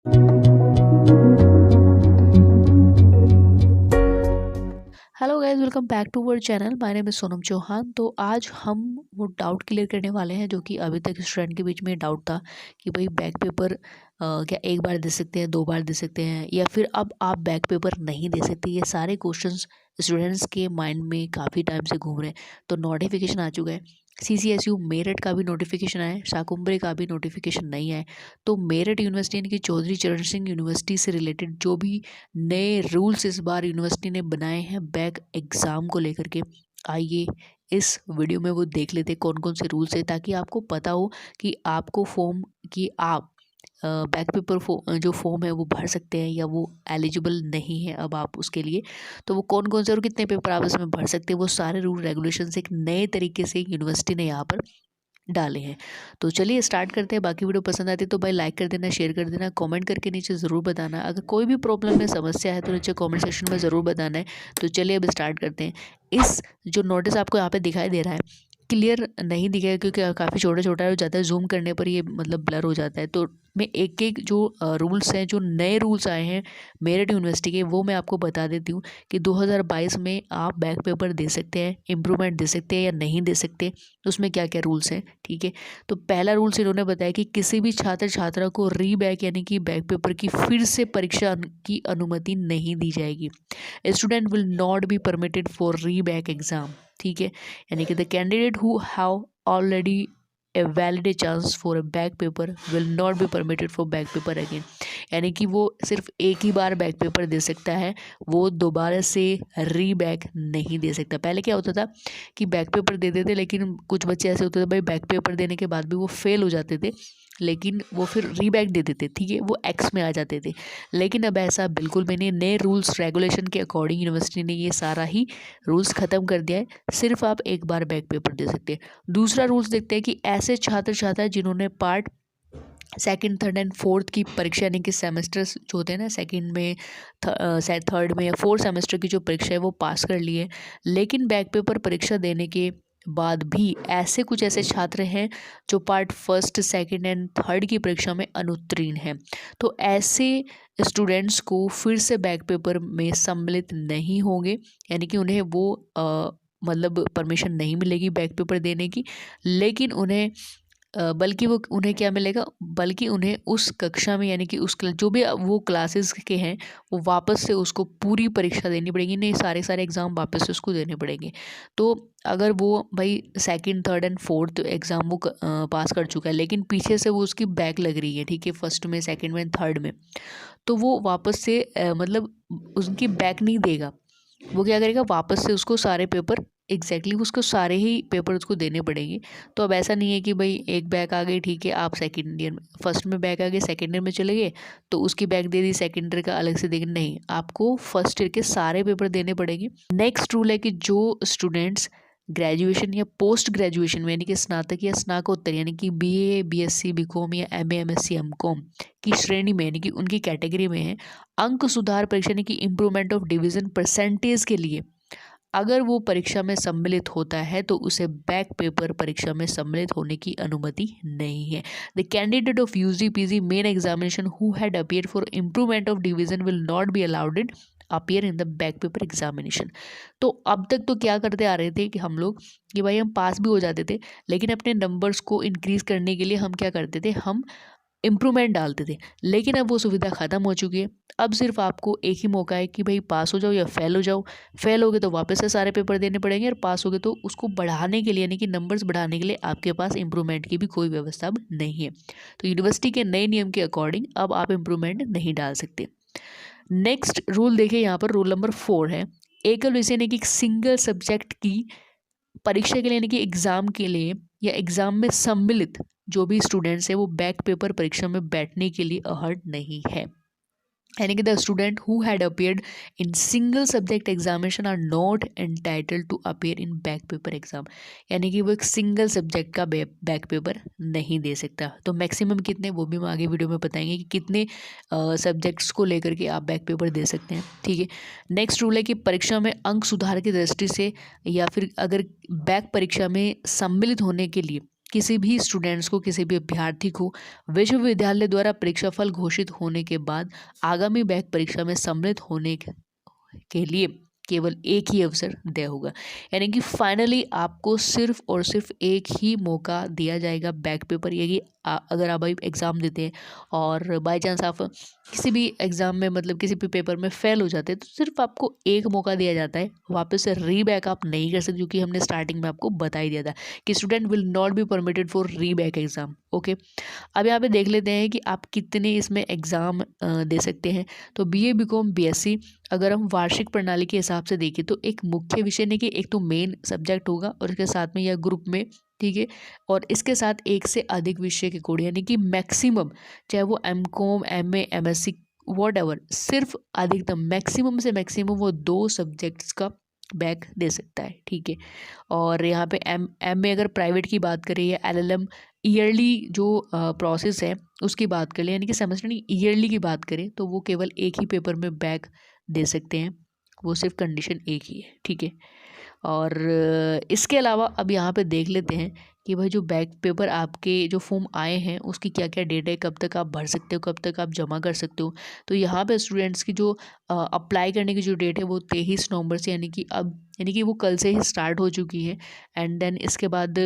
Hello guys, welcome back to our channel. My name is Sonam Chauhan. तो आज हम वो डाउट क्लियर करने वाले हैं जो कि अभी तक स्टूडेंट के बीच में डाउट था कि भाई बैक पेपर क्या एक बार दे सकते हैं, दो बार दे सकते हैं, या फिर अब आप बैक पेपर नहीं दे सकते। ये सारे क्वेश्चंस स्टूडेंट्स के माइंड में काफ़ी टाइम से घूम रहे हैं। तो नोटिफिकेशन आ चुका है। CCSU मेरठ का भी नोटिफिकेशन आया है, शाकुम्भरी का भी नोटिफिकेशन नहीं आया है। तो मेरठ यूनिवर्सिटी यानी कि चौधरी चरण सिंह यूनिवर्सिटी से रिलेटेड जो भी नए रूल्स इस बार यूनिवर्सिटी ने बनाए हैं बैक एग्ज़ाम को लेकर के, आइए इस वीडियो में वो देख लेते हैं कौन कौन से रूल्स है, ताकि आपको पता हो कि आपको फॉर्म कि आप बैक पेपर जो फॉर्म है वो भर सकते हैं या वो एलिजिबल नहीं है अब आप उसके लिए। तो वो कौन कौन से और कितने पेपर आप इसमें भर सकते हैं, वो सारे रूल रेगुलेशंस एक नए तरीके से यूनिवर्सिटी ने यहाँ पर डाले हैं। तो चलिए स्टार्ट करते हैं। बाकी वीडियो पसंद आती है तो भाई लाइक कर देना, शेयर कर देना, कमेंट करके नीचे ज़रूर बताना। अगर कोई भी प्रॉब्लम है, समस्या है तो नीचे कमेंट सेक्शन में ज़रूर बताना है। तो चलिए अब स्टार्ट करते हैं। इस जो नोटिस आपको यहाँ पे दिखाई दे रहा है, क्लियर नहीं दिखेगा क्योंकि काफ़ी छोटा छोटा है और ज़्यादा जूम करने पर ये मतलब ब्लर हो जाता है। तो मैं एक एक जो रूल्स हैं, जो नए रूल्स आए हैं मेरठ यूनिवर्सिटी के, वो मैं आपको बता देती हूँ कि 2022 में आप बैक पेपर दे सकते हैं, इम्प्रूवमेंट दे सकते हैं या नहीं दे सकते। तो उसमें क्या क्या रूल्स हैं, ठीक है। तो पहला रूल्स इन्होंने बताया कि किसी भी छात्र छात्रा को री बैक यानी कि बैक पेपर की फिर से परीक्षा की अनुमति नहीं दी जाएगी। Student will not be permitted for री बैक एग्जाम, ठीक है। यानी कि the candidate who have already a valid chance for a back paper will not be permitted for back paper again. यानी कि वो सिर्फ एक ही बार बैक पेपर दे सकता है, वो दोबारा से री बैक नहीं दे सकता। पहले क्या होता था कि बैक पेपर दे देते, लेकिन कुछ बच्चे ऐसे होते थे भाई बैक पेपर देने के बाद भी वो फेल हो जाते थे, लेकिन वो फिर रीबैक दे देते, ठीक है, वो एक्स में आ जाते थे। लेकिन अब ऐसा बिल्कुल भी नहीं। नए रूल्स रेगुलेशन के अकॉर्डिंग यूनिवर्सिटी ने ये सारा ही रूल्स ख़त्म कर दिया है। सिर्फ आप एक बार बैक पेपर दे सकते हैं। दूसरा रूल्स देखते हैं कि ऐसे छात्र छात्रा जिन्होंने part second, third and fourth की परीक्षा यानी कि सेमेस्टर्स जो होते हैं ना, सेकंड में, थर्ड में या फोर्थ सेमेस्टर की जो परीक्षा है वो पास कर लिए, लेकिन बैक पेपर परीक्षा देने के बाद भी ऐसे कुछ ऐसे छात्र हैं जो part first, second and third की परीक्षा में अनुत्तीर्ण हैं। तो ऐसे स्टूडेंट्स को फिर से बैक पेपर में सम्मिलित नहीं होंगे, यानी कि उन्हें वो मतलब परमिशन नहीं मिलेगी बैक पेपर देने की। लेकिन उन्हें बल्कि वो उन्हें क्या मिलेगा, बल्कि उन्हें उस कक्षा में यानी कि उस जो भी वो क्लासेस के हैं वो वापस से उसको पूरी परीक्षा देनी पड़ेगी, नहीं सारे सारे एग्ज़ाम वापस से उसको देने पड़ेंगे। तो अगर वो भाई second, third and fourth exam वो पास कर चुका है, लेकिन पीछे से वो उसकी बैक लग रही है, ठीक है, फर्स्ट में, सेकंड में, थर्ड में, तो वो वापस से मतलब उनकी बैक नहीं देगा। वो क्या करेगा, वापस से उसको सारे पेपर उसको सारे ही पेपर उसको देने पड़ेंगे। तो अब ऐसा नहीं है कि भाई एक बैक आ गई, ठीक है, आप सेकेंड ईयर में फर्स्ट में बैक आ गए, सेकेंड ईयर में चले गए तो उसकी बैक दे दी, सेकेंड ईयर का अलग से देंगे, नहीं, आपको फर्स्ट ईयर के सारे पेपर देने पड़ेंगे। नेक्स्ट रूल है कि जो स्टूडेंट्स ग्रेजुएशन या पोस्ट ग्रेजुएशन में यानी कि स्नातक या स्नाकोत्तर यानी कि BA, BSc, BCom या MA, MSc, MCom की श्रेणी में यानी कि उनकी कैटेगरी में है, अंक सुधार परीक्षा यानी कि इम्प्रूवमेंट ऑफ डिवीजन परसेंटेज के लिए अगर वो परीक्षा में सम्मिलित होता है तो उसे बैक पेपर परीक्षा में सम्मिलित होने की अनुमति नहीं है। The candidate of UG PG main examination who had appear for improvement of division will not be allowed appear in the back paper examination. तो अब तक तो क्या करते आ रहे थे कि हम लोग कि भाई हम पास भी हो जाते थे, लेकिन अपने नंबर्स को इंक्रीज करने के लिए हम क्या करते थे, हम इम्प्रूवमेंट डालते थे। लेकिन अब वो सुविधा ख़त्म हो चुकी है। अब सिर्फ आपको एक ही मौका है कि भाई पास हो जाओ या फेल हो जाओ। फेल हो गए तो वापस से सारे पेपर देने पड़ेंगे, और पास हो गए तो उसको बढ़ाने के लिए यानी कि नंबर्स बढ़ाने के लिए आपके पास इम्प्रूवमेंट की भी कोई व्यवस्था अब नहीं है। तो यूनिवर्सिटी के नए नियम के अकॉर्डिंग अब आप इम्प्रूवमेंट नहीं डाल सकते। नेक्स्ट रूल देखिए, यहाँ पर रूल नंबर 4 है, एकल विषय यानी कि सिंगल सब्जेक्ट की परीक्षा के लिए यानी कि एग्ज़ाम के लिए या एग्ज़ाम में सम्मिलित जो भी स्टूडेंट्स हैं वो बैक पेपर परीक्षा में बैठने के लिए अहर्ड नहीं है। यानी कि the student who had appeared in single subject examination are not entitled to appear in back paper exam. यानी कि वो एक सिंगल सब्जेक्ट का बैक पेपर नहीं दे सकता। तो मैक्सिमम कितने, वो भी हम आगे वीडियो में बताएंगे कि कितने सब्जेक्ट्स को लेकर के आप बैक पेपर दे सकते हैं, ठीक है। नेक्स्ट रूल है कि परीक्षा में अंक सुधार की दृष्टि से या फिर अगर बैक परीक्षा में सम्मिलित होने के लिए किसी भी स्टूडेंट्स को, किसी भी अभ्यर्थी को विश्वविद्यालय द्वारा परीक्षाफल घोषित होने के बाद आगामी बैक परीक्षा में सम्मिलित होने के लिए केवल एक ही अवसर दिया होगा। यानी कि फाइनली आपको सिर्फ और सिर्फ एक ही मौका दिया जाएगा बैक पेपर, ये कि अगर आप अभी एग्ज़ाम देते हैं और बाय चांस आप किसी भी एग्ज़ाम में मतलब किसी भी पेपर में फेल हो जाते हैं, तो सिर्फ आपको एक मौका दिया जाता है, वापस से रीबैक आप नहीं कर सकते, क्योंकि हमने स्टार्टिंग में आपको बता ही दिया था कि student will not be permitted for रीबैक exam. Okay, अब यहाँ पे देख लेते हैं कि आप कितने इसमें एग्ज़ाम दे सकते हैं। तो BA BCom BSc अगर हम वार्षिक प्रणाली के हिसाब से देखें तो एक मुख्य विषय नहीं कि एक तो मेन सब्जेक्ट होगा और इसके साथ में या ग्रुप में, ठीक है, और इसके साथ एक से अधिक विषय के कोड, यानी कि मैक्सिमम, चाहे वो MCom MA MSc what ever, सिर्फ अधिकतम मैक्सिमम से मैक्सिमम वो 2 सब्जेक्ट्स का बैक दे सकता है, ठीक है। और यहाँ पे MA अगर प्राइवेट की बात करें या LLM ईयरली जो प्रोसेस है उसकी बात कर लें, यानी कि सेमेस्टर नहीं ईयरली की बात करें, तो वो केवल एक ही पेपर में बैक दे सकते हैं, वो सिर्फ कंडीशन एक ही है, ठीक है। और इसके अलावा अब यहाँ पे देख लेते हैं कि भाई जो बैक पेपर आपके जो फॉर्म आए हैं उसकी क्या क्या डेट है, कब तक आप भर सकते हो, कब तक आप जमा कर सकते हो। तो यहाँ पे स्टूडेंट्स की जो अप्लाई करने की जो डेट है वो 23 नवंबर से, यानी कि वो कल से ही स्टार्ट हो चुकी है। एंड देन इसके बाद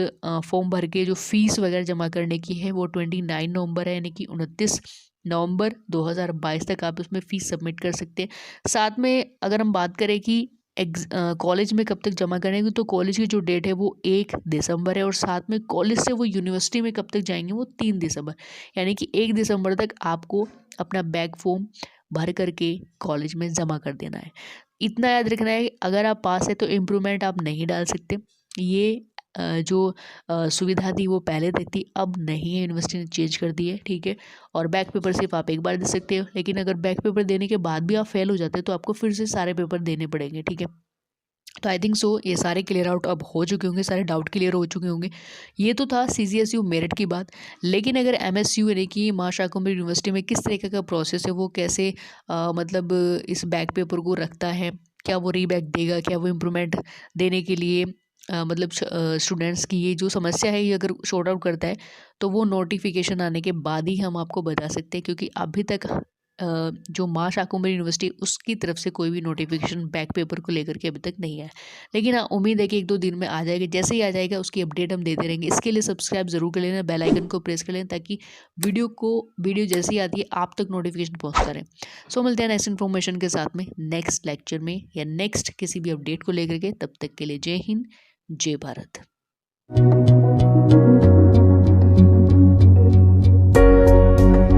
फॉर्म भर के जो फीस वगैरह जमा करने की है वो 29 नवंबर है, यानी कि 29 नवंबर 2022 तक आप उसमें फ़ीस सबमिट कर सकते हैं। साथ में अगर हम बात करें कि कॉलेज में कब तक जमा करेंगे, तो कॉलेज की जो डेट है वो 1 दिसंबर है, और साथ में कॉलेज से वो यूनिवर्सिटी में कब तक जाएंगे वो 3 दिसंबर, यानी कि 1 दिसंबर तक आपको अपना बैक फॉर्म भर करके कॉलेज में जमा कर देना है। इतना याद रखना है, अगर आप पास है तो इम्प्रूवमेंट आप नहीं डाल सकते। ये जो सुविधा थी वो पहले तक थी, अब नहीं है, यूनिवर्सिटी ने चेंज कर दी है, ठीक है। और बैक पेपर सिर्फ आप एक बार दे सकते हो, लेकिन अगर बैक पेपर देने के बाद भी आप फेल हो जाते हैं तो आपको फिर से सारे पेपर देने पड़ेंगे, ठीक है। तो आई थिंक सो ये सारे क्लियर आउट अब हो चुके होंगे, सारे डाउट क्लियर हो चुके होंगे। ये तो था CGSU मेरिट की बात, लेकिन अगर MSU यानी कि मां शाकुंभरी यूनिवर्सिटी में किस तरीके का प्रोसेस है, वो कैसे मतलब इस बैक पेपर को रखता है, क्या वो रीबैक देगा, क्या वो इम्प्रूवमेंट देने के लिए मतलब स्टूडेंट्स की ये जो समस्या है ये अगर शॉर्ट आउट करता है, तो वो नोटिफिकेशन आने के बाद ही हम आपको बता सकते हैं, क्योंकि अभी तक जो मां शाकुंभरी यूनिवर्सिटी उसकी तरफ से कोई भी नोटिफिकेशन बैक पेपर को लेकर के अभी तक नहीं आया। लेकिन हाँ, उम्मीद है कि 1-2 दिन में आ जाएगा, जैसे ही आ जाएगा उसकी अपडेट हम देते रहेंगे। इसके लिए सब्सक्राइब जरूर कर लेना, बेल आइकन को प्रेस कर लेना, ताकि वीडियो जैसे ही आती है आप तक नोटिफिकेशन पहुँचता रहे। सो मिलते हैं नेक्स्ट इन्फॉर्मेशन के साथ में नेक्स्ट लेक्चर में या नेक्स्ट किसी भी अपडेट को लेकर के। तब तक के लिए जय हिंद, जय भारत।